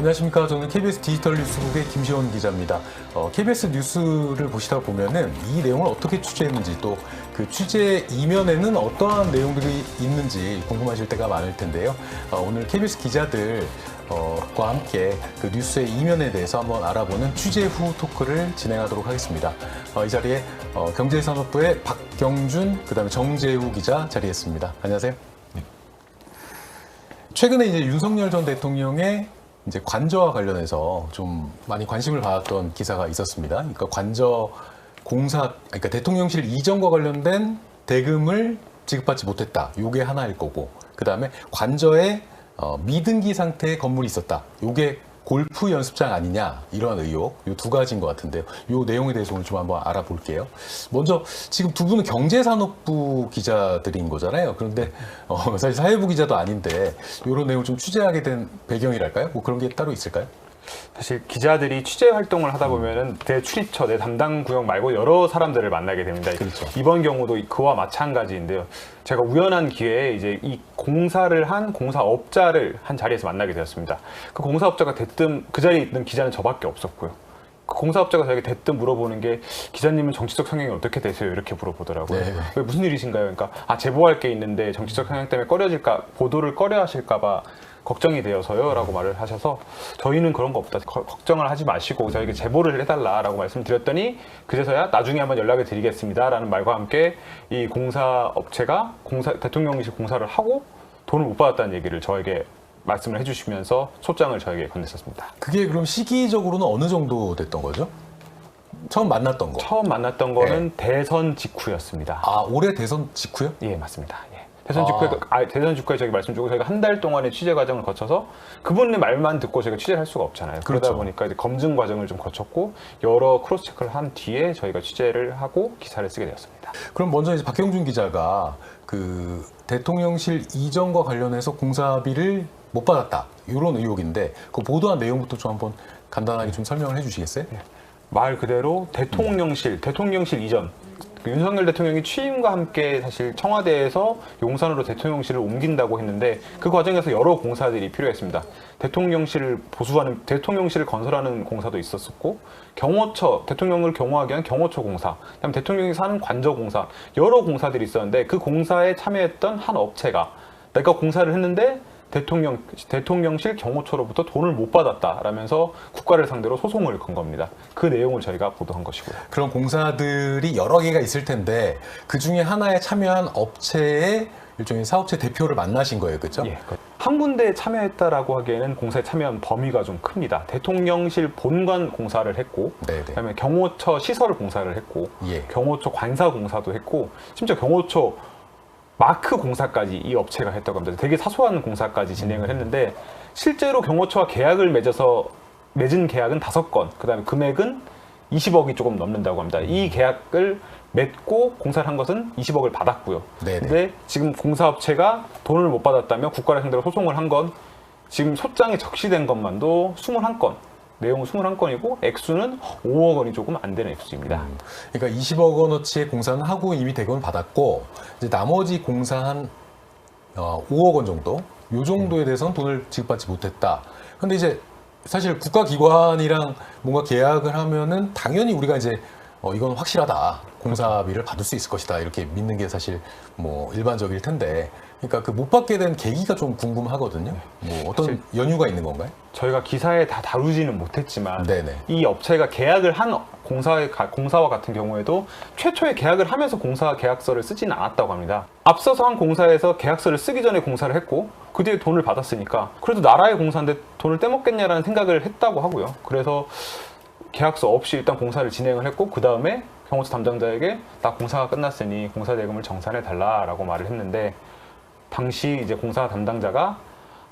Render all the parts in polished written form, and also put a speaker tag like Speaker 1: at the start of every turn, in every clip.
Speaker 1: 안녕하십니까. 저는 KBS 디지털 뉴스국의 김시원 기자입니다. KBS 뉴스를 보시다 보면은 이 내용을 어떻게 취재했는지 또 그 취재 이면에는 어떠한 내용들이 있는지 궁금하실 때가 많을 텐데요. 오늘 KBS 기자들과 함께 그 뉴스의 이면에 대해서 한번 알아보는 취재 후 토크를 진행하도록 하겠습니다. 이 자리에 경제산업부의 박경준, 그다음에 정재우 기자 자리했습니다. 안녕하세요. 네. 최근에 이제 윤석열 전 대통령의 이제 관저와 관련해서 좀 많이 관심을 받았던 기사가 있었습니다. 그러니까 관저 공사, 그러니까 대통령실 이전과 관련된 대금을 지급받지 못했다. 요게 하나일 거고, 그 다음에 관저에 미등기 상태의 건물이 있었다. 요게 골프 연습장 아니냐, 이런 의혹, 요 두 가지인 것 같은데요. 요 내용에 대해서 오늘 좀 한번 알아볼게요. 먼저 지금 두 분은 경제산업부 기자들인 거잖아요. 그런데 사실 사회부 기자도 아닌데 이런 내용을 좀 취재하게 된 배경이랄까요? 뭐 그런 게 따로 있을까요?
Speaker 2: 사실 기자들이 취재 활동을 하다 보면은 내 출입처, 내 담당 구역 말고 여러 사람들을 만나게 됩니다.
Speaker 1: 그렇죠.
Speaker 2: 이번 경우도 그와 마찬가지인데요. 제가 우연한 기회에 이제 이 공사를 한 공사업자를 한 자리에서 만나게 되었습니다. 그 공사업자가 대뜸 그 자리에 있는 기자는 저밖에 없었고요. 그 공사업자가 저에게 대뜸 물어보는 게, 기자님은 정치적 성향이 어떻게 되세요? 이렇게 물어보더라고요.
Speaker 1: 네.
Speaker 2: 왜, 무슨 일이신가요? 그러니까 제보할 게 있는데 정치적 성향 때문에 꺼려질까, 보도를 꺼려 하실까 봐 걱정이 되어서요 라고 말을 하셔서, 저희는 그런 거 없다, 걱정을 하지 마시고 저에게 제보를 해달라라고 말씀드렸더니, 그제서야 나중에 한번 연락을 드리겠습니다 라는 말과 함께 이 공사업체가 대통령실 공사를 하고 돈을 못 받았다는 얘기를 저에게 말씀을 해주시면서 소장을 저에게 건넸었습니다.
Speaker 1: 그게 그럼 시기적으로는 어느 정도 됐던 거죠? 처음 만났던 거?
Speaker 2: 처음 만났던 거는 대선 직후였습니다.
Speaker 1: 올해 대선 직후요?
Speaker 2: 예, 맞습니다. 예. 대선 직후에 저희 말씀 주고, 저희가 한 달 동안의 취재 과정을 거쳐서 그분의 말만 듣고 저희가 취재를 할 수가 없잖아요.
Speaker 1: 그렇죠.
Speaker 2: 그러다 보니까 이제 검증 과정을 좀 거쳤고 여러 크로스 체크를 한 뒤에 저희가 취재를 하고 기사를 쓰게 되었습니다.
Speaker 1: 그럼 먼저 이제 박경준 기자가 그 대통령실 이전과 관련해서 공사비를 못 받았다, 이런 의혹인데 그 보도한 내용부터 좀 한번 간단하게 좀 설명을 해주시겠어요?
Speaker 2: 말 그대로 대통령실 이전, 윤석열 대통령이 취임과 함께 사실 청와대에서 용산으로 대통령실을 옮긴다고 했는데, 그 과정에서 여러 공사들이 필요했습니다. 대통령실을 대통령실을 건설하는 공사도 있었고, 경호처, 대통령을 경호하기 위한 경호처 공사, 그다음에 대통령이 사는 관저 공사, 여러 공사들이 있었는데, 그 공사에 참여했던 한 업체가 내가 공사를 했는데 대통령실 경호처로부터 돈을 못 받았다라면서 국가를 상대로 소송을 건 겁니다. 그 내용을 저희가 보도한 것이고요.
Speaker 1: 그런 공사들이 여러 개가 있을 텐데 그 중에 하나에 참여한 업체의 일종의 사업체 대표를 만나신 거예요, 그렇죠?
Speaker 2: 예, 한 군데에 참여했다라고 하기에는 공사에 참여한 범위가 좀 큽니다. 대통령실 본관 공사를 했고, 그다음에 경호처 시설 공사를 했고, 경호처 관사 공사도 했고, 심지어 경호처 마크 공사까지 이 업체가 했다고 합니다. 되게 사소한 공사까지 진행을 했는데, 실제로 경호처와 계약을 맺은 계약은 5건, 그 다음에 금액은 20억이 조금 넘는다고 합니다. 이 계약을 맺고 공사를 한 것은 20억을 받았고요. 근데 지금 공사업체가 돈을 못 받았다며 국가를 상대로 소송을 한 건, 지금 소장에 적시된 것만도 21건. 내용은 21건이고 액수는 5억 원이 조금 안 되는 액수입니다.
Speaker 1: 그러니까 20억 원어치의 공사는 하고 이미 대금을 받았고, 이제 나머지 공사 한 5억 원 정도, 요 정도에 대해서는 돈을 지급받지 못했다. 근데 이제 사실 국가기관이랑 뭔가 계약을 하면은 당연히 우리가 이제 이건 확실하다, 공사비를 받을 수 있을 것이다, 이렇게 믿는 게 사실 뭐 일반적일 텐데, 그러니까 그 못 받게 된 계기가 좀 궁금하거든요. 뭐 어떤 연유가 있는 건가요?
Speaker 2: 저희가 기사에 다 다루지는 못했지만, 이 업체가 계약을 한 공사와 같은 경우에도 최초에 계약을 하면서 공사 계약서를 쓰지는 않았다고 합니다. 앞서서 한 공사에서 계약서를 쓰기 전에 공사를 했고, 그 뒤에 돈을 받았으니까 그래도 나라의 공사인데 돈을 떼먹겠냐라는 생각을 했다고 하고요. 그래서 계약서 없이 일단 공사를 진행을 했고, 그 다음에 경호처 담당자에게 나 공사가 끝났으니 공사 대금을 정산해 달라라고 말을 했는데, 당시 이제 공사 담당자가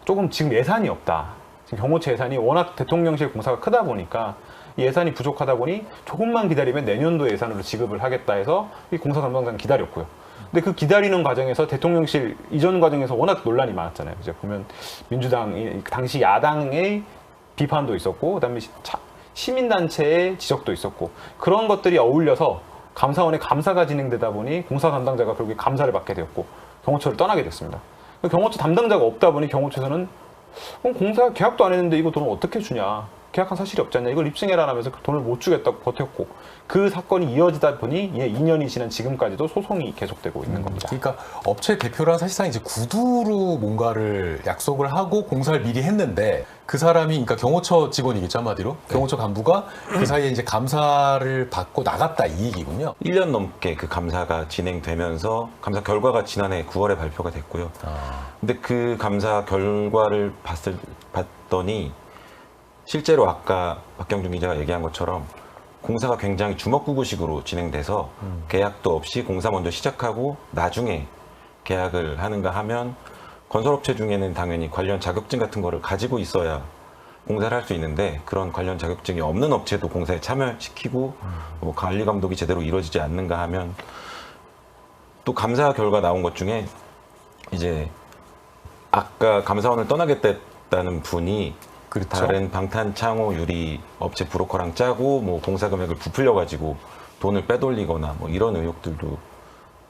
Speaker 2: 조금 지금 예산이 없다, 지금 경호처 예산이 워낙 대통령실 공사가 크다 보니까 예산이 부족하다 보니 조금만 기다리면 내년도 예산으로 지급을 하겠다 해서 이 공사 담당자는 기다렸고요. 근데 그 기다리는 과정에서 대통령실 이전 과정에서 워낙 논란이 많았잖아요. 이제 보면 민주당, 당시 야당의 비판도 있었고, 그다음에 시민단체의 지적도 있었고, 그런 것들이 어울려서 감사원의 감사가 진행되다 보니 공사 담당자가 결국에 감사를 받게 되었고 경호처를 떠나게 됐습니다. 경호처 담당자가 없다 보니 경호처에서는 그럼 공사 계약도 안 했는데 이거 돈을 어떻게 주냐? 계약한 사실이 없지 않냐? 이걸 입증해라 하면서 그 돈을 못 주겠다고 버텼고 그 사건이 이어지다 보니 2년이 지난 지금까지도 소송이 계속되고 있는 겁니다.
Speaker 1: 그러니까 업체 대표랑 사실상 이제 구두로 뭔가를 약속을 하고 공사를 미리 했는데 그 사람이 그러니까 경호처 직원이겠죠 한마디로 경호처 간부가 그 사이에 이제 감사를 받고 나갔다 이 얘기군요.
Speaker 3: 1년 넘게 그 감사가 진행되면서 감사 결과가 지난해 9월에 발표가 됐고요. 근데 그 감사 결과를 봤더니 실제로 아까 박경준 기자가 얘기한 것처럼 공사가 굉장히 주먹구구식으로 진행돼서 계약도 없이 공사 먼저 시작하고 나중에 계약을 하는가 하면 건설업체 중에는 당연히 관련 자격증 같은 거를 가지고 있어야 공사를 할 수 있는데 그런 관련 자격증이 없는 업체도 공사에 참여시키고 뭐 관리 감독이 제대로 이루어지지 않는가 하면 또 감사 결과 나온 것 중에 이제 아까 감사원을 떠나겠다는 분이
Speaker 1: 그렇죠.
Speaker 3: 다른 방탄창호 유리 업체 브로커랑 짜고 뭐 공사 금액을 부풀려 가지고 돈을 빼돌리거나 뭐 이런 의혹들도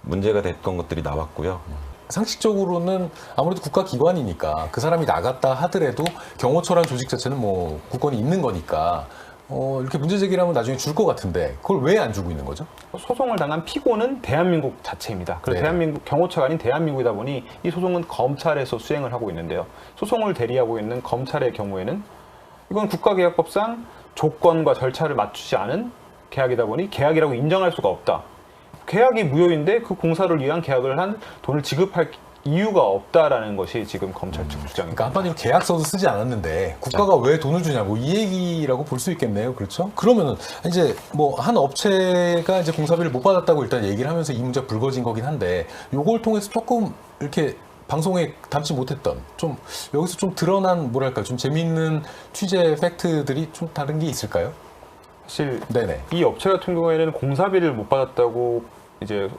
Speaker 3: 문제가 됐던 것들이 나왔고요.
Speaker 1: 상식적으로는 아무래도 국가기관이니까 그 사람이 나갔다 하더라도 경호처라는 조직 자체는 뭐 국권이 있는 거니까 이렇게 문제 제기를 하면 나중에 줄 것 같은데 그걸 왜 안 주고 있는 거죠?
Speaker 2: 소송을 당한 피고는 대한민국 자체입니다. 그래서
Speaker 1: 네.
Speaker 2: 대한민국 경호처가 아닌 대한민국이다 보니 이 소송은 검찰에서 수행을 하고 있는데요. 소송을 대리하고 있는 검찰의 경우에는 이건 국가계약법상 조건과 절차를 맞추지 않은 계약이다 보니 계약이라고 인정할 수가 없다. 계약이 무효인데 그 공사를 위한 계약을 한 돈을 지급할 이유가 없다라는 것이 지금 검찰 측 주장입니다.
Speaker 1: 그러니까 한마디로 계약서도 쓰지 않았는데 국가가 왜 돈을 주냐고 이 얘기라고 볼 수 있겠네요. 그렇죠? 그러면은 이제 뭐 한 업체가 이제 공사비를 못 받았다고 일단 얘기를 하면서 이 문제가 불거진 거긴 한데 요걸 통해서 조금 이렇게 방송에 담지 못했던 좀 여기서 좀 드러난 뭐랄까 좀 재미있는 취재 팩트들이 좀 다른 게 있을까요?
Speaker 2: 사실
Speaker 1: 네네.
Speaker 2: 이 업체 같은 경우에는 공사비를 못 받았다고 이제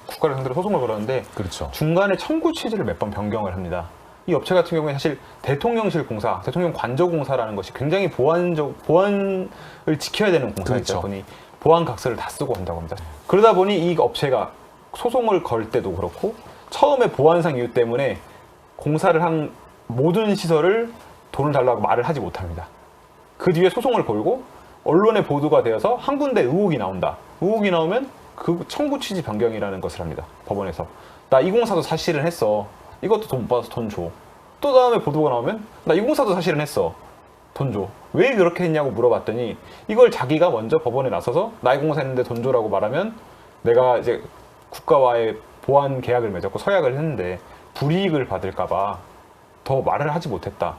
Speaker 2: 국가를 상대로 소송을 걸었는데
Speaker 1: 그렇죠.
Speaker 2: 중간에 청구 취지를 몇 번 변경을 합니다. 이 업체 같은 경우에 사실 대통령실 공사, 대통령 관저 공사라는 것이 굉장히 보안을 지켜야 되는 공사이다
Speaker 1: 그렇죠.
Speaker 2: 보니 보안 각서를 다 쓰고 한다고 합니다. 그러다 보니 이 업체가 소송을 걸 때도 그렇고 처음에 보안상 이유 때문에 공사를 한 모든 시설을 돈을 달라고 말을 하지 못합니다. 그 뒤에 소송을 걸고 언론에 보도가 되어서 한 군데 의혹이 나온다. 의혹이 나오면 그 청구 취지 변경이라는 것을 합니다. 법원에서. 나 이 공사도 사실은 했어. 이것도 돈 못 받아서 돈 줘. 또 다음에 보도가 나오면 나 이 공사도 사실은 했어. 돈 줘. 왜 그렇게 했냐고 물어봤더니 이걸 자기가 먼저 법원에 나서서 나 이 공사 했는데 돈 줘라고 말하면 내가 이제 국가와의 보안 계약을 맺었고 서약을 했는데 불이익을 받을까봐 더 말을 하지 못했다.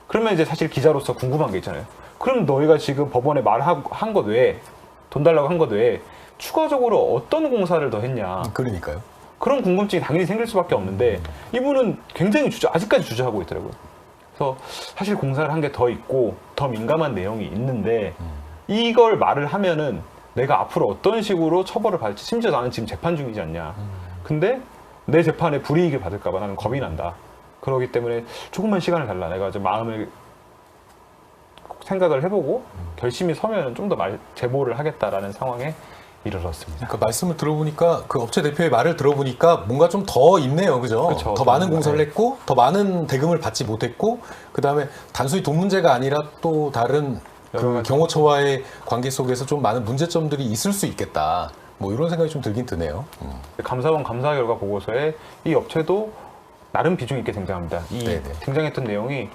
Speaker 2: 그러면 이제 사실 기자로서 궁금한 게 있잖아요. 그럼 너희가 지금 법원에 말한 것 외에 돈 달라고 한 것 외에 추가적으로 어떤 공사를 더 했냐.
Speaker 1: 그러니까요.
Speaker 2: 그런 궁금증이 당연히 생길 수밖에 없는데 이분은 굉장히 아직까지 주저하고 있더라고요. 그래서 사실 공사를 한 게 더 있고 더 민감한 내용이 있는데 이걸 말을 하면은 내가 앞으로 어떤 식으로 처벌을 받을지 심지어 나는 지금 재판 중이지 않냐. 근데 내 재판에 불이익을 받을까 봐 나는 겁이 난다. 그렇기 때문에 조금만 시간을 달라. 내가 좀 마음을 생각을 해보고 결심이 서면 좀 더 제보를 하겠다라는 상황에 이르렀습니다.
Speaker 1: 그러니까 말씀을 들어보니까 그 업체 대표의 말을 들어보니까 뭔가 좀 더 있네요, 그죠?
Speaker 2: 그쵸,
Speaker 1: 더 많은
Speaker 2: 네.
Speaker 1: 공사를 했고 더 많은 대금을 받지 못했고 그 다음에 단순히 돈 문제가 아니라 또 다른 그
Speaker 2: 가지.
Speaker 1: 경호처와의 관계 속에서 좀 많은 문제점들이 있을 수 있겠다. 뭐 이런 생각이 좀 들긴 드네요.
Speaker 2: 감사원 감사 결과 보고서에 이 업체도 나름 비중 있게 등장합니다. 이
Speaker 1: 네네.
Speaker 2: 등장했던 내용이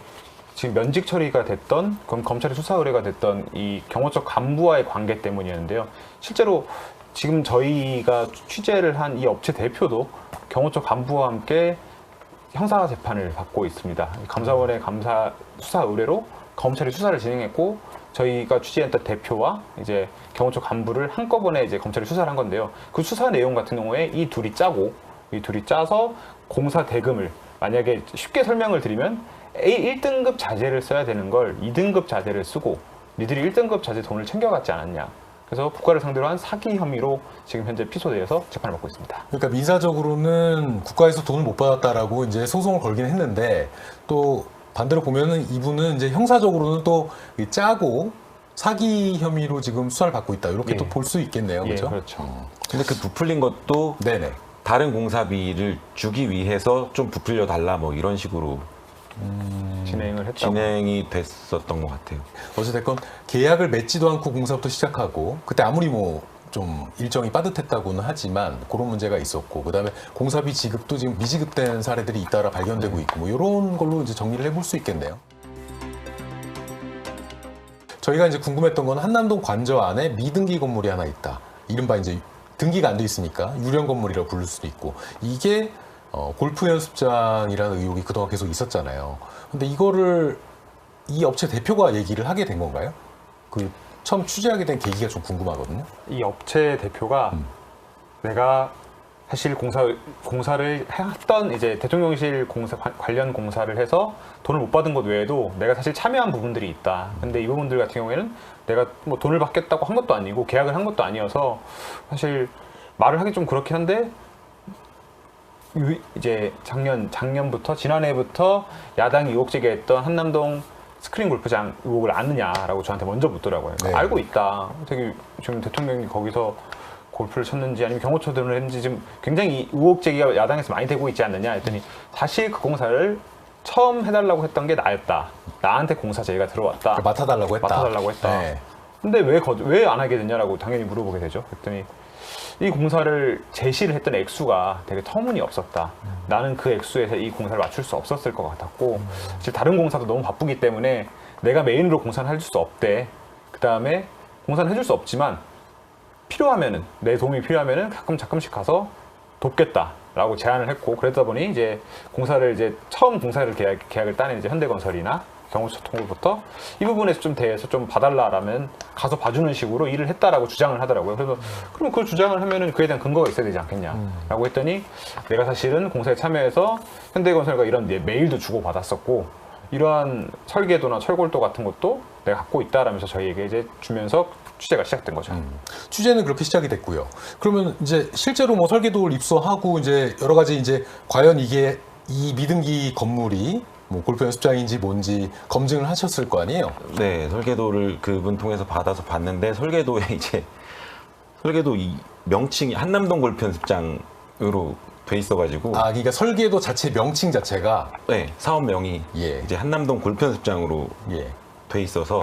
Speaker 2: 지금 면직 처리가 됐던 검찰의 수사 의뢰가 됐던 이 경호처 간부와의 관계 때문이었는데요. 실제로 지금 저희가 취재를 한 이 업체 대표도 경호처 간부와 함께 형사 재판을 받고 있습니다. 감사원의 감사 수사 의뢰로 검찰이 수사를 진행했고 저희가 취재했던 대표와 이제 경호처 간부를 한꺼번에 이제 검찰이 수사를 한 건데요. 그 수사 내용 같은 경우에 이 둘이 짜서 공사 대금을 만약에 쉽게 설명을 드리면 1등급 자재를 써야 되는 걸 2등급 자재를 쓰고 니들이 1등급 자재 돈을 챙겨갔지 않았냐. 그래서 국가를 상대로 한 사기 혐의로 지금 현재 피소돼서 재판을 받고 있습니다.
Speaker 1: 그러니까 민사적으로는 국가에서 돈을 못 받았다라고 이제 소송을 걸긴 했는데 또 반대로 보면은 이분은 이제 형사적으로는 또 짜고 사기 혐의로 지금 수사를 받고 있다. 이렇게
Speaker 2: 예.
Speaker 1: 또 볼 수 있겠네요.
Speaker 2: 예,
Speaker 1: 그렇죠?
Speaker 2: 그렇죠.
Speaker 3: 근데 그 부풀린 것도
Speaker 1: 네네.
Speaker 3: 다른 공사비를 주기 위해서 좀 부풀려 달라 뭐 이런 식으로
Speaker 2: 진행을 했다고.
Speaker 3: 진행이 됐었던 것 같아요.
Speaker 1: 어찌됐건 계약을 맺지도 않고 공사부터 시작하고 그때 아무리 뭐 좀 일정이 빠듯했다고는 하지만 그런 문제가 있었고 그다음에 공사비 지급도 지금 미지급된 사례들이 잇따라 발견되고 있고 뭐 이런 걸로 이제 정리를 해볼 수 있겠네요. 저희가 이제 궁금했던 건 한남동 관저 안에 미등기 건물이 하나 있다. 이른바 이제 등기가 안 돼 있으니까 유령 건물이라고 부를 수도 있고 이게 골프 연습장이라는 의혹이 그동안 계속 있었잖아요. 근데 이거를 이 업체 대표가 얘기를 하게 된 건가요? 그 처음 취재하게 된 계기가 좀 궁금하거든요.
Speaker 2: 이 업체 대표가 내가 사실 공사를 했던 이제 대통령실 관련 공사를 해서 돈을 못 받은 것 외에도 내가 사실 참여한 부분들이 있다. 근데 이 부분들 같은 경우에는 내가 뭐 돈을 받겠다고 한 것도 아니고 계약을 한 것도 아니어서 사실 말을 하기 좀 그렇긴 한데 이제 작년부터 지난해부터 야당이 의혹 제기했던 한남동 스크린 골프장 의혹을 아느냐라고 저한테 먼저 묻더라고요.
Speaker 1: 네.
Speaker 2: 알고 있다. 되게 지금 대통령이 거기서 골프를 쳤는지 아니면 경호처 등을 했는지 지금 굉장히 의혹 제기가 야당에서 많이 되고 있지 않느냐 했더니 사실 그 공사를 처음 해달라고 했던 게 나였다. 나한테 공사 제의가 들어왔다.
Speaker 1: 맡아달라고 했다.
Speaker 2: 맡아달라고 했다.
Speaker 1: 네.
Speaker 2: 근데 왜 안 하게 됐냐라고 당연히 물어보게 되죠. 그랬더니 이 공사를 제시를 했던 액수가 되게 터무니없었다. 나는 그 액수에서 이 공사를 맞출 수 없었을 것 같았고 사실 다른 공사도 너무 바쁘기 때문에 내가 메인으로 공사를 해줄 수 없대. 그 다음에 공사는 해줄 수 없지만 필요하면은 내 도움이 필요하면은 가끔씩 가서 돕겠다라고 제안을 했고 그러다 보니 이제 공사를 이제 처음 공사를 계약을 따낸 이제 현대건설이나 경호처통부터 이 부분에 좀 대해서 좀 봐달라라면 가서 봐주는 식으로 일을 했다라고 주장을 하더라고요. 그래서 그럼 그 주장을 하면은 그에 대한 근거가 있어야 되지 않겠냐라고 했더니 내가 사실은 공사에 참여해서 현대건설과 이런 메일도 주고 받았었고 이러한 설계도나 철골도 같은 것도 내가 갖고 있다라면서 저희에게 이제 주면서 취재가 시작된 거죠.
Speaker 1: 취재는 그렇게 시작이 됐고요. 그러면 이제 실제로 뭐 설계도를 입수하고 이제 여러 가지 이제 과연 이게 이 미등기 건물이 뭐 골프 연습장인지 뭔지 검증을 하셨을 거 아니에요?
Speaker 3: 네, 설계도를 그분 통해서 받아서 봤는데 설계도 이 명칭이 한남동 골프 연습장으로 돼 있어가지고
Speaker 1: 그러니까 설계도 자체 명칭 자체가
Speaker 3: 네, 사업명이
Speaker 1: 예.
Speaker 3: 이제 한남동 골프 연습장으로
Speaker 1: 예.
Speaker 3: 돼 있어서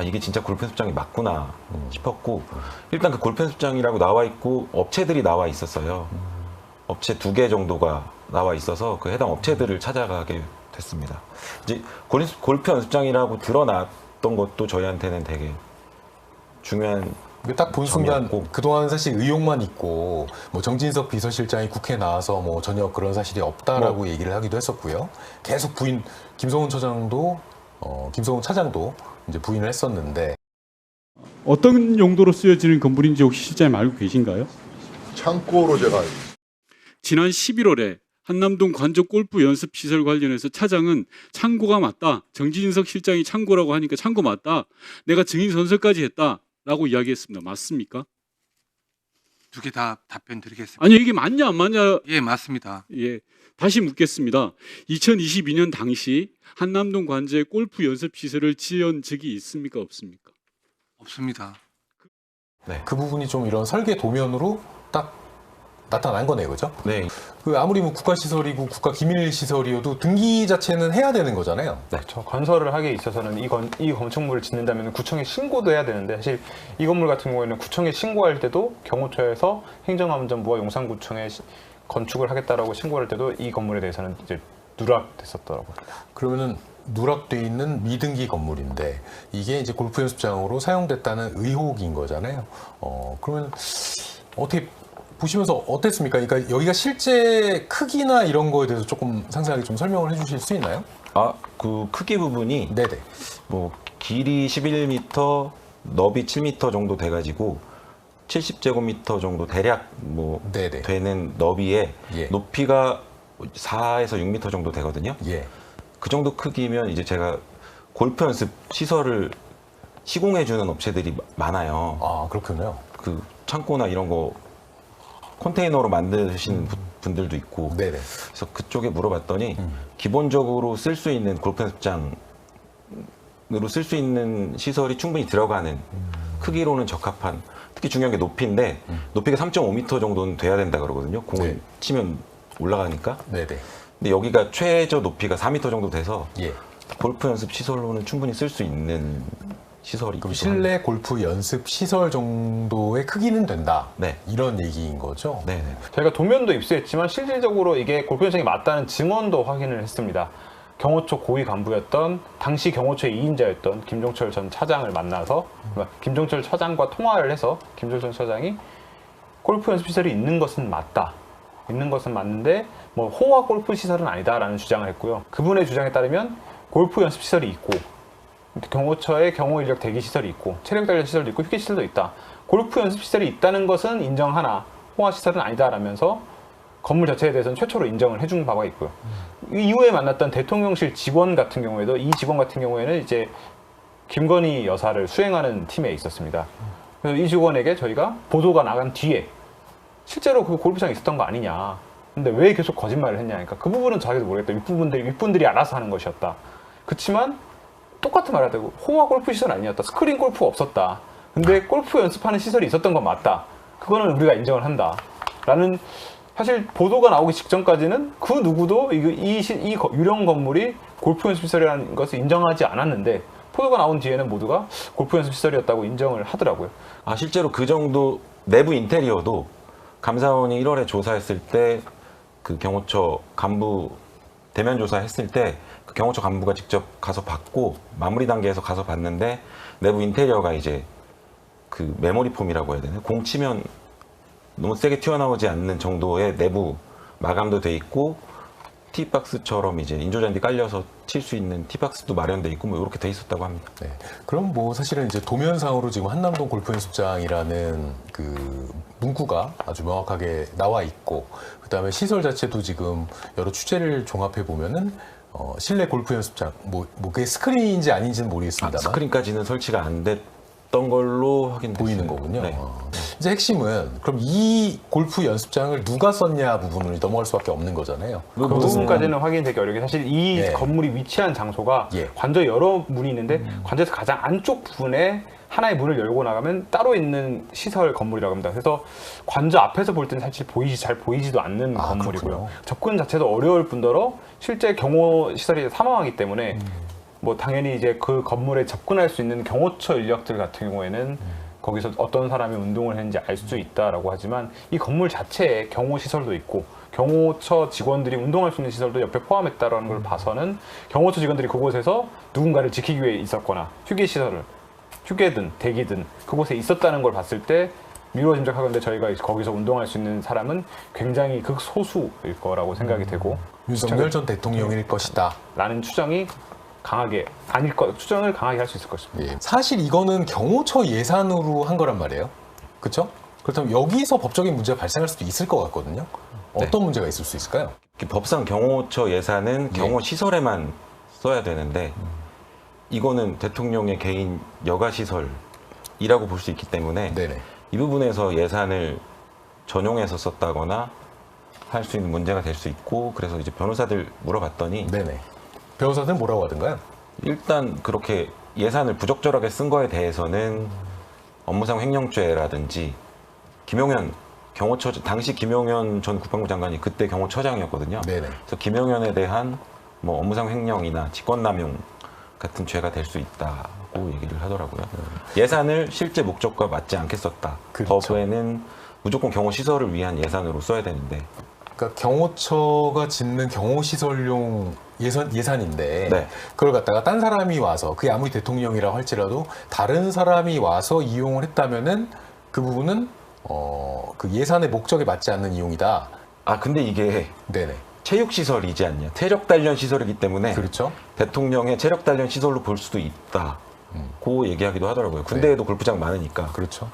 Speaker 3: 이게 진짜 골프 연습장이 맞구나 싶었고 일단 그 골프 연습장이라고 나와 있고 업체들이 나와 있었어요. 업체 2개 정도가 나와 있어서 그 해당 업체들을 찾아가게 됐습니다. 이제 골프 연습장이라고 드러났던 것도 저희한테는 되게 중요한
Speaker 1: 딱 본 순간
Speaker 3: 점이었고.
Speaker 1: 그동안 사실 의혹만 있고 뭐 정진석 비서실장이 국회에 나와서 뭐 전혀 그런 사실이 없다라고 얘기를 하기도 했었고요. 계속 부인 김성훈 차장도 이제 부인을 했었는데
Speaker 4: 어떤 용도로 쓰여지는 건물인지 혹시 실장님 알고 계신가요?
Speaker 5: 창고로 제가
Speaker 4: 지난 11월에 한남동 관저 골프 연습 시설 관련해서 차장은 창고가 맞다. 정진석 실장이 창고라고 하니까 창고 맞다. 내가 증인 선서까지 했다라고 이야기했습니다. 맞습니까?
Speaker 6: 두 개 다 답변 드리겠습니다.
Speaker 4: 아니 이게 맞냐 안 맞냐?
Speaker 6: 예, 맞습니다.
Speaker 4: 예. 다시 묻겠습니다. 2022년 당시 한남동 관저에 골프 연습 시설을 지은 적이 있습니까 없습니까?
Speaker 6: 없습니다.
Speaker 1: 그 부분이 좀 이런 설계 도면으로 딱 나타난 거네요, 그죠?
Speaker 3: 네,
Speaker 1: 그 아무리 뭐 국가시설이고 국가기밀시설이어도 등기 자체는 해야 되는 거잖아요.
Speaker 2: 그렇죠. 건설을 하기에 있어서는 이 건축물을 짓는다면 구청에 신고도 해야 되는데 사실 이 건물 같은 경우에는 구청에 신고할 때도 경호처에서 행정안전부와 용산구청에 건축을 하겠다라고 신고할 때도 이 건물에 대해서는 이제 누락됐었더라고요.
Speaker 1: 그러면은 누락돼 있는 미등기 건물인데 이게 이제 골프 연습장으로 사용됐다는 의혹인 거잖아요. 그러면 어떻게 보시면서 어땠습니까? 그러니까 여기가 실제 크기나 이런 거에 대해서 조금 상세하게 좀 설명을 해주실 수 있나요?
Speaker 3: 그 크기 부분이
Speaker 1: 네네.
Speaker 3: 뭐 길이 11m, 너비 7m 정도 돼가지고 70제곱미터 정도 대략 뭐
Speaker 1: 네네.
Speaker 3: 되는 너비에
Speaker 1: 예.
Speaker 3: 높이가 4에서 6m 정도 되거든요.
Speaker 1: 예.
Speaker 3: 그 정도 크기면 이제 제가 골프 연습 시설을 시공해주는 업체들이 많아요.
Speaker 1: 그렇군요.
Speaker 3: 그 창고나 이런 거 컨테이너로 만드신 분들도 있고.
Speaker 1: 네네.
Speaker 3: 그래서 그쪽에 물어봤더니 기본적으로 쓸 수 있는 골프 연습장으로 쓸 수 있는 시설이 충분히 들어가는 크기로는 적합한, 특히 중요한 게 높이인데 높이가 3.5m 정도는 돼야 된다 그러거든요. 공을
Speaker 1: 네.
Speaker 3: 치면 올라가니까.
Speaker 1: 네네.
Speaker 3: 근데 여기가 최저 높이가 4m 정도 돼서
Speaker 1: 예.
Speaker 3: 골프 연습 시설로는 충분히 쓸 수 있는 시설이.
Speaker 1: 그럼 실내 골프 연습 시설 정도의 크기는 된다.
Speaker 3: 네.
Speaker 1: 이런 얘기인 거죠.
Speaker 3: 네.
Speaker 2: 저희가 도면도 입수했지만 실질적으로 이게 골프 현장이 맞다는 증언도 확인을 했습니다. 경호처 고위 간부였던 당시 경호처의 2인자였던 김종철 전 차장을 만나서 김종철 차장과 통화를 해서 김종철 차장이 골프 연습 시설이 있는 것은 맞다. 있는 것은 맞는데 뭐 호화 골프 시설은 아니다라는 주장을 했고요. 그분의 주장에 따르면 골프 연습 시설이 있고 경호처에 경호 인력 대기 시설이 있고 체력 단련 시설도 있고 휴게 시설도 있다. 골프 연습 시설이 있다는 것은 인정하나 호화 시설은 아니다라면서 건물 자체에 대해서는 최초로 인정을 해준 바가 있고요. 이후에 만났던 대통령실 직원 같은 경우에도 이 직원 같은 경우에는 이제 김건희 여사를 수행하는 팀에 있었습니다. 그래서 이 직원에게 저희가 보도가 나간 뒤에 실제로 그 골프장에 있었던 거 아니냐. 근데 왜 계속 거짓말을 했냐. 그러니까 그 부분은 자기도 모르겠다. 윗분들이 알아서 하는 것이었다. 그렇지만 똑같은 말을 하고 호화 골프 시설 아니었다. 스크린 골프 없었다. 근데 골프 연습하는 시설이 있었던 건 맞다. 그거는 우리가 인정을 한다. 라는 사실 보도가 나오기 직전까지는 그 누구도 이 유령 건물이 골프 연습 시설이라는 것을 인정하지 않았는데 보도가 나온 뒤에는 모두가 골프 연습 시설이었다고 인정을 하더라고요.
Speaker 3: 아, 실제로 그 정도 내부 인테리어도 감사원이 1월에 조사했을 때 그 경호처 간부 대면 조사했을 때 그 경호처 간부가 직접 가서 봤고 마무리 단계에서 가서 봤는데 내부 인테리어가 이제 그 메모리 폼이라고 해야 되나? 공 치면 너무 세게 튀어나오지 않는 정도의 내부 마감도 돼 있고 티박스처럼 이제 인조잔디 깔려서 칠 수 있는 티박스도 마련돼 있고 뭐 이렇게 돼 있었다고 합니다.
Speaker 1: 네. 그럼 뭐 사실은 이제 도면상으로 지금 한남동 골프 연습장이라는 그 문구가 아주 명확하게 나와 있고 그다음에 시설 자체도 지금 여러 취재를 종합해 보면은 실내 골프 연습장 뭐 그게 스크린인지 아닌지는 모르겠습니다만
Speaker 3: 스크린까지는 설치가 안 됐던 걸로 확인됐어요.
Speaker 1: 보이는 거군요.
Speaker 3: 네.
Speaker 1: 이제 핵심은 그럼 이 골프 연습장을 누가 썼냐 부분을 넘어갈 수밖에 없는 거잖아요.
Speaker 2: 그 부분까지는 확인되기 어렵게 사실 이
Speaker 1: 예.
Speaker 2: 건물이 위치한 장소가
Speaker 1: 예.
Speaker 2: 관저 여러 문이 있는데 관저에서 가장 안쪽 부분에 하나의 문을 열고 나가면 따로 있는 시설 건물이라고 합니다. 그래서 관저 앞에서 볼 때는 사실 잘 보이지도 않는 건물이고요.
Speaker 1: 그렇군요.
Speaker 2: 접근 자체도 어려울 뿐더러 실제 경호 시설이 사망하기 때문에 뭐 당연히 이제 그 건물에 접근할 수 있는 경호처 인력들 같은 경우에는 거기서 어떤 사람이 운동을 했는지 알 수 있다라고 하지만 이 건물 자체에 경호 시설도 있고 경호처 직원들이 운동할 수 있는 시설도 옆에 포함했다라는 걸 봐서는 경호처 직원들이 그곳에서 누군가를 지키기 위해 있었거나 휴게든 대기든 그곳에 있었다는 걸 봤을 때 미루어짐작하건대 저희가 거기서 운동할 수 있는 사람은 굉장히 극소수일 거라고 생각이 되고
Speaker 1: 윤석열 전 대통령일 것이다.
Speaker 2: 라는 추정을 강하게 할 수 있을 것입니다.
Speaker 1: 예. 사실 이거는 경호처 예산으로 한 거란 말이에요. 그렇죠? 그렇다면 여기서 법적인 문제가 발생할 수도 있을 것 같거든요. 어떤 문제가 있을 수 있을까요?
Speaker 3: 법상 경호처 예산은 경호 시설에만 써야 되는데 이거는 대통령의 개인 여가 시설이라고 볼 수 있기 때문에
Speaker 1: 네네.
Speaker 3: 이 부분에서 예산을 전용해서 썼다거나 할 수 있는 문제가 될 수 있고 그래서 이제 변호사들 물어봤더니
Speaker 1: 네네. 변호사들은 뭐라고 하던가요?
Speaker 3: 일단 그렇게 예산을 부적절하게 쓴 거에 대해서는 업무상 횡령죄라든지 김용현 경호처 당시 김용현 전 국방부 장관이 그때 경호처장이었거든요.
Speaker 1: 네네.
Speaker 3: 그래서 김용현에 대한 뭐 업무상 횡령이나 직권남용 같은 죄가 될 수 있다고 얘기를 하더라고요. 예산을 실제 목적과 맞지 않게 썼다.
Speaker 1: 그렇죠.
Speaker 3: 법에는 무조건 경호 시설을 위한 예산으로 써야 되는데.
Speaker 1: 그러니까 경호처가 짓는 경호시설용 예산인데
Speaker 3: 네.
Speaker 1: 그걸 갖다가 딴 사람이 와서 그게 아무리 대통령이라고 할지라도 다른 사람이 와서 이용을 했다면은 그 부분은 그 예산의 목적에 맞지 않는 이용이다.
Speaker 3: 아 근데 이게
Speaker 1: 네네.
Speaker 3: 체육시설이지 않냐. 체력단련 시설이기 때문에
Speaker 1: 그렇죠.
Speaker 3: 대통령의 체력단련 시설로 볼 수도 있다. 고 얘기하기도 하더라고요. 군대에도 골프장 많으니까.
Speaker 1: 그렇죠.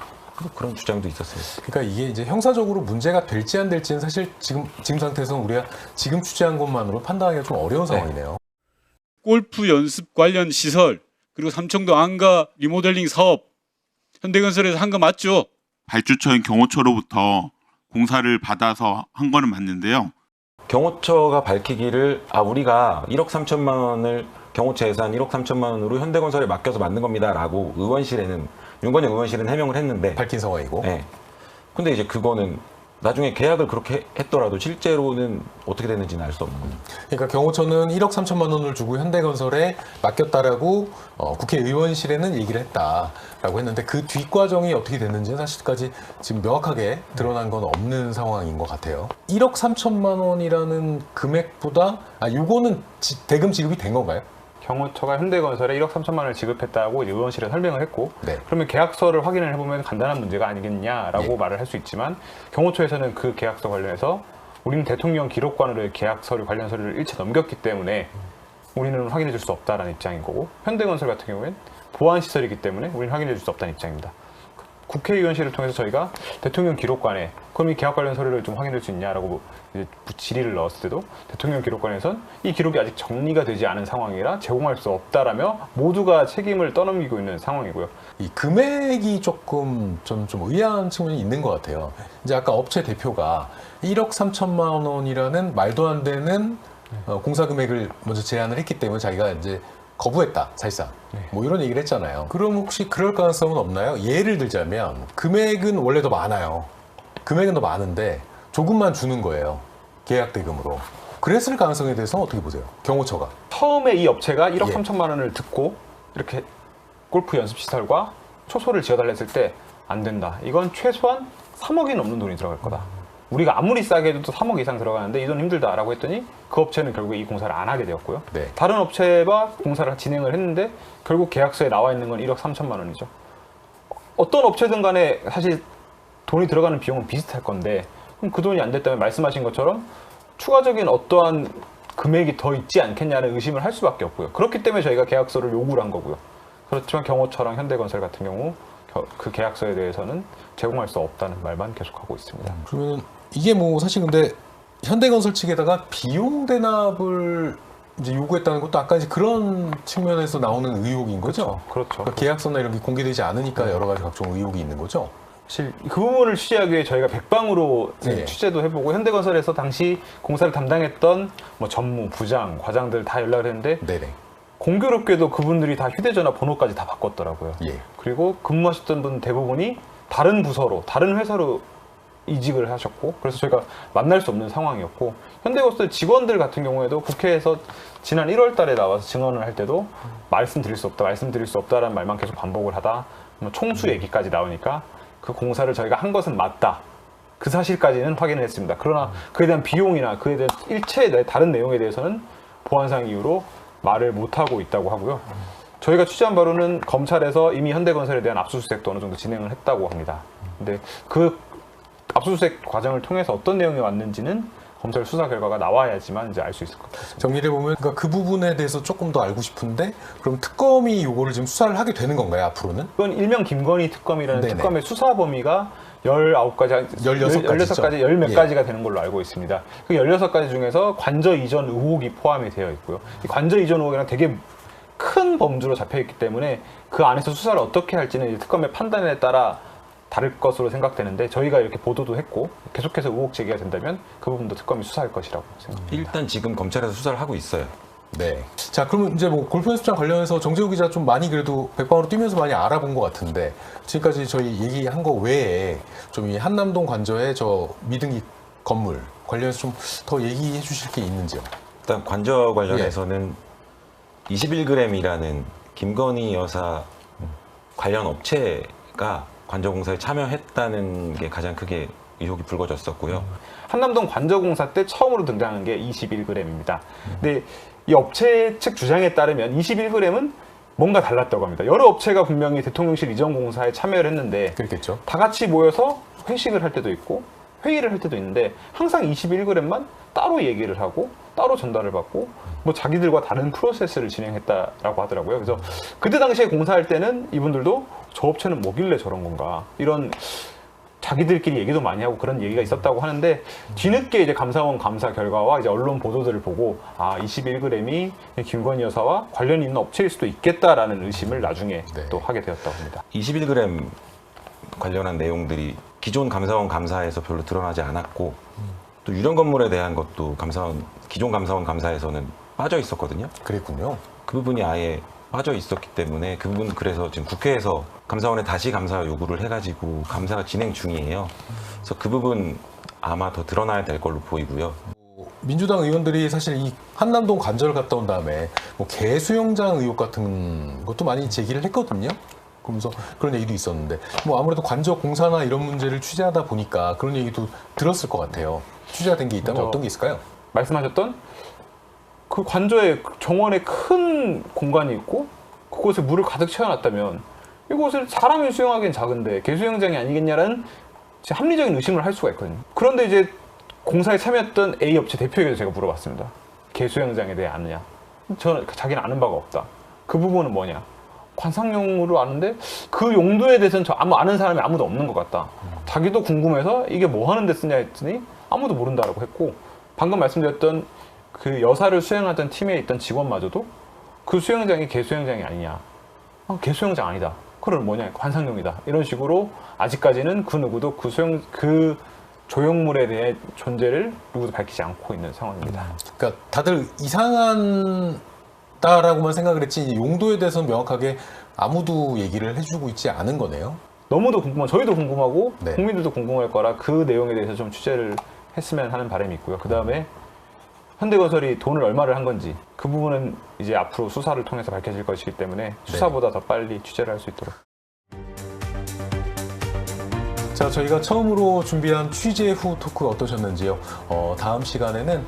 Speaker 3: 그런 주장도 있었어요.
Speaker 1: 그러니까 이게 이제 형사적으로 문제가 될지 안 될지는 사실 지금 상태에서는 우리가 지금 취재한 것만으로 판단하기가 좀 어려운 상황이네요.
Speaker 4: 골프 연습 관련 시설 그리고 삼청도 안가 리모델링 사업 현대건설에서 한 거 맞죠?
Speaker 7: 발주처인 경호처로부터 공사를 받아서 한 거는 맞는데요.
Speaker 3: 경호처가 밝히기를 우리가 1억 3천만 원을 경호처 예산 1억 3천만 원으로 현대건설에 맡겨서 만든 겁니다라고 윤건영 의원실은 해명을 했는데
Speaker 1: 밝힌 상황이고.
Speaker 3: 네. 근데 이제 그거는 나중에 계약을 그렇게 했더라도 실제로는 어떻게 됐는지는 알 수 없는 거죠.
Speaker 1: 그러니까 경호처는 1억 3천만 원을 주고 현대건설에 맡겼다라고 국회의원실에는 얘기를 했다라고 했는데 그 뒷과정이 어떻게 됐는지는 사실까지 지금 명확하게 드러난 건 없는 상황인 것 같아요. 1억 3천만 원이라는 금액보다 요거는 대금 지급이 된 건가요?
Speaker 2: 경호처가 현대건설에 1억 3천만 원을 지급했다고 이제 의원실에 설명을 했고
Speaker 1: 네.
Speaker 2: 그러면 계약서를 확인을 해보면 간단한 문제가 아니겠냐라고
Speaker 1: 예.
Speaker 2: 말을 할 수 있지만 경호처에서는 그 계약서 관련해서 우리는 대통령 기록관으로의 계약서를 관련 서류를 일체 넘겼기 때문에 우리는 확인해 줄 수 없다라는 입장인 거고 현대건설 같은 경우에는 보안시설이기 때문에 우리는 확인해 줄 수 없다는 입장입니다. 국회의원실을 통해서 저희가 대통령 기록관에 그럼 이 계약 관련 서류를 좀 확인할 수 있냐라고 이제 질의를 넣었을 때도 대통령 기록관에선 이 기록이 아직 정리가 되지 않은 상황이라 제공할 수 없다라며 모두가 책임을 떠넘기고 있는 상황이고요.
Speaker 1: 이 금액이 조금 좀 의아한 측면이 있는 것 같아요. 이제 아까 업체 대표가 1억 3천만 원이라는 말도 안 되는 공사 금액을 먼저 제안을 했기 때문에 자기가 이제 거부했다, 사실상. 뭐 이런 얘기를 했잖아요. 그럼 혹시 그럴 가능성은 없나요? 예를 들자면 금액은 원래 더 많아요. 금액은 더 많은데 조금만 주는 거예요. 계약 대금으로. 그랬을 가능성에 대해서는 어떻게 보세요? 경호처가.
Speaker 2: 처음에 이 업체가 1억
Speaker 1: 예.
Speaker 2: 3천만 원을 듣고 이렇게 골프 연습시설과 초소를 지어달라 했을 때 안 된다. 이건 최소한 3억이 넘는 돈이 들어갈 거다. 우리가 아무리 싸게 해도 또 3억 이상 들어가는데 이 돈 힘들다라고 했더니 그 업체는 결국 이 공사를 안 하게 되었고요.
Speaker 1: 네.
Speaker 2: 다른 업체가 공사를 진행을 했는데 결국 계약서에 나와 있는 건 1억 3천만 원이죠. 어떤 업체든 간에 사실 돈이 들어가는 비용은 비슷할 건데 그럼 그 돈이 안 됐다면 말씀하신 것처럼 추가적인 어떠한 금액이 더 있지 않겠냐는 의심을 할 수밖에 없고요. 그렇기 때문에 저희가 계약서를 요구를 한 거고요. 그렇지만 경호처랑 현대건설 같은 경우 그 계약서에 대해서는 제공할 수 없다는 말만 계속하고 있습니다.
Speaker 1: 그러면 이게 뭐 사실 근데 현대건설 측에다가 비용 대납을 이제 요구했다는 것도 아까 이제 그런 측면에서 나오는 의혹인 거죠?
Speaker 2: 그렇죠.
Speaker 1: 그러니까 계약서나 이런 게 공개되지 않으니까 여러 가지 각종 의혹이 있는 거죠?
Speaker 2: 사실 그 부분을 취재하기 위해 저희가 백방으로
Speaker 1: 네.
Speaker 2: 취재도 해보고 현대건설에서 당시 공사를 담당했던 뭐 전무, 부장, 과장들 다 연락을 했는데
Speaker 1: 네네.
Speaker 2: 공교롭게도 그분들이 다 휴대전화 번호까지 다 바꿨더라고요.
Speaker 1: 예.
Speaker 2: 그리고 근무하셨던 분 대부분이 다른 부서로, 다른 회사로 이직을 하셨고 그래서 저희가 만날 수 없는 상황이었고 현대건설 직원들 같은 경우에도 국회에서 지난 1월 달에 나와서 증언을 할 때도 말씀드릴 수 없다라는 말만 계속 반복을 하다 뭐 총수 얘기까지 나오니까 그 공사를 저희가 한 것은 맞다. 그 사실까지는 확인을 했습니다. 그러나 그에 대한 비용이나 그에 대한 일체의 다른 내용에 대해서는 보안상 이유로 말을 못하고 있다고 하고요. 저희가 취재한 바로는 검찰에서 이미 현대건설에 대한 압수수색도 어느 정도 진행을 했다고 합니다. 근데 그 압수수색 과정을 통해서 어떤 내용이 왔는지는 검찰 수사 결과가 나와야지만 이제 알 수 있을 것 같습니다.
Speaker 1: 정리를 해보면 그러니까 그 부분에 대해서 조금 더 알고 싶은데 그럼 특검이 요거를 지금 수사를 하게 되는 건가요, 앞으로는?
Speaker 2: 이건 일명 김건희 특검이라는
Speaker 1: 네네.
Speaker 2: 특검의 수사 범위가 19가지,
Speaker 1: 16가지죠.
Speaker 2: 10몇
Speaker 1: 예.
Speaker 2: 가지가 되는 걸로 알고 있습니다. 그 16가지 중에서 관저 이전 의혹이 포함이 되어 있고요. 이 관저 이전 의혹이랑 되게 큰 범주로 잡혀 있기 때문에 그 안에서 수사를 어떻게 할지는 이제 특검의 판단에 따라 다를 것으로 생각되는데 저희가 이렇게 보도도 했고 계속해서 의혹 제기가 된다면 그 부분도 특검이 수사할 것이라고 생각합니다.
Speaker 3: 일단 지금 검찰에서 수사를 하고 있어요.
Speaker 1: 네. 자, 그러면 이제 뭐 골프 연습장 관련해서 정재우 기자 좀 많이 그래도 백방으로 뛰면서 많이 알아본 것 같은데 지금까지 저희 얘기한 거 외에 좀 이 한남동 관저의 저 미등기 건물 관련해서 좀 더 얘기해 주실 게 있는지요?
Speaker 3: 일단 관저 관련해서는 21g이라는 김건희 여사 관련 업체가 관저공사에 참여했다는 게 가장 크게 의혹이 불거졌었고요.
Speaker 2: 한남동 관저공사 때 처음으로 등장한 게 21g입니다. 근데 이 업체 측 주장에 따르면 21g은 뭔가 달랐다고 합니다. 여러 업체가 분명히 대통령실 이전 공사에 참여를 했는데
Speaker 1: 그렇겠죠.
Speaker 2: 다 같이 모여서 회식을 할 때도 있고 회의를 할 때도 있는데 항상 21g만 따로 얘기를 하고 따로 전달을 받고 뭐 자기들과 다른 프로세스를 진행했다라고 하더라고요. 그래서 그때 당시에 공사할 때는 이분들도 저 업체는 뭐길래 저런 건가 이런 자기들끼리 얘기도 많이 하고 그런 얘기가 있었다고 하는데 뒤늦게 이제 감사원 감사 결과와 이제 언론 보도들을 보고 21g이 김건희 여사와 관련이 있는 업체일 수도 있겠다라는 의심을 나중에 또 하게 되었다고 합니다.
Speaker 3: 21g 관련한 내용들이 기존 감사원 감사에서 별로 드러나지 않았고 또 유령 건물에 대한 것도 기존 감사원 감사에서는 빠져 있었거든요.
Speaker 1: 그랬군요.
Speaker 3: 그 부분이 아예 빠져 있었기 때문에 그 부분 그래서 지금 국회에서 감사원에 다시 감사 요구를 해가지고 감사가 진행 중이에요. 그래서 그 부분 아마 더 드러나야 될 걸로 보이고요.
Speaker 1: 민주당 의원들이 사실 이 한남동 관저를 갔다 온 다음에 뭐 개수영장 의혹 같은 것도 많이 제기를 했거든요. 그러면서 그런 얘기도 있었는데 뭐 아무래도 관저 공사나 이런 문제를 취재하다 보니까 그런 얘기도 들었을 것 같아요. 취재가 된 게 있다면 어떤 게 있을까요?
Speaker 2: 말씀하셨던 그 관저에 정원에 큰 공간이 있고 그곳에 물을 가득 채워놨다면 이곳을 사람이 수영하기엔 작은데 개수영장이 아니겠냐라는 합리적인 의심을 할 수가 있거든요. 그런데 이제 공사에 참여했던 A 업체 대표에게도 제가 물어봤습니다. 개수영장에 대해 아느냐? 저는 자기는 아는 바가 없다. 그 부분은 뭐냐? 관상용으로 아는데 그 용도에 대해서는 아는 사람이 아무도 없는 것 같다. 자기도 궁금해서 이게 뭐 하는 데 쓰냐 했더니 아무도 모른다라고 했고, 방금 말씀드렸던 그 여사를 수행하던 팀에 있던 직원마저도 그 수영장이 개수영장이 아니냐. 개수영장 아니다. 그럼 뭐냐? 관상용이다. 이런 식으로 아직까지는 그 누구도 그 조형물에 대해 존재를 누구도 밝히지 않고 있는 상황입니다.
Speaker 1: 그러니까 다들 이상하다라고만 생각을 했지 용도에 대해서는 명확하게 아무도 얘기를 해주고 있지 않은 거네요.
Speaker 2: 너무도 저희도 궁금하고
Speaker 1: 네.
Speaker 2: 국민들도 궁금할 거라 그 내용에 대해서 좀 취재를 했으면 하는 바람이 있고요. 그 다음에 현대건설이 돈을 얼마를 한 건지 그 부분은 이제 앞으로 수사를 통해서 밝혀질 것이기 때문에 수사보다 더 빨리 취재를 할 수 있도록.
Speaker 1: 자, 저희가 처음으로 준비한 취재 후 토크 어떠셨는지요? 다음 시간에는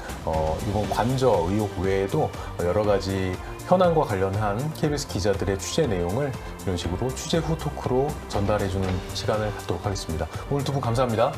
Speaker 1: 이번 관저 의혹 외에도 여러 가지 현안과 관련한 KBS 기자들의 취재 내용을 이런 식으로 취재 후 토크로 전달해주는 시간을 갖도록 하겠습니다. 오늘 두 분 감사합니다.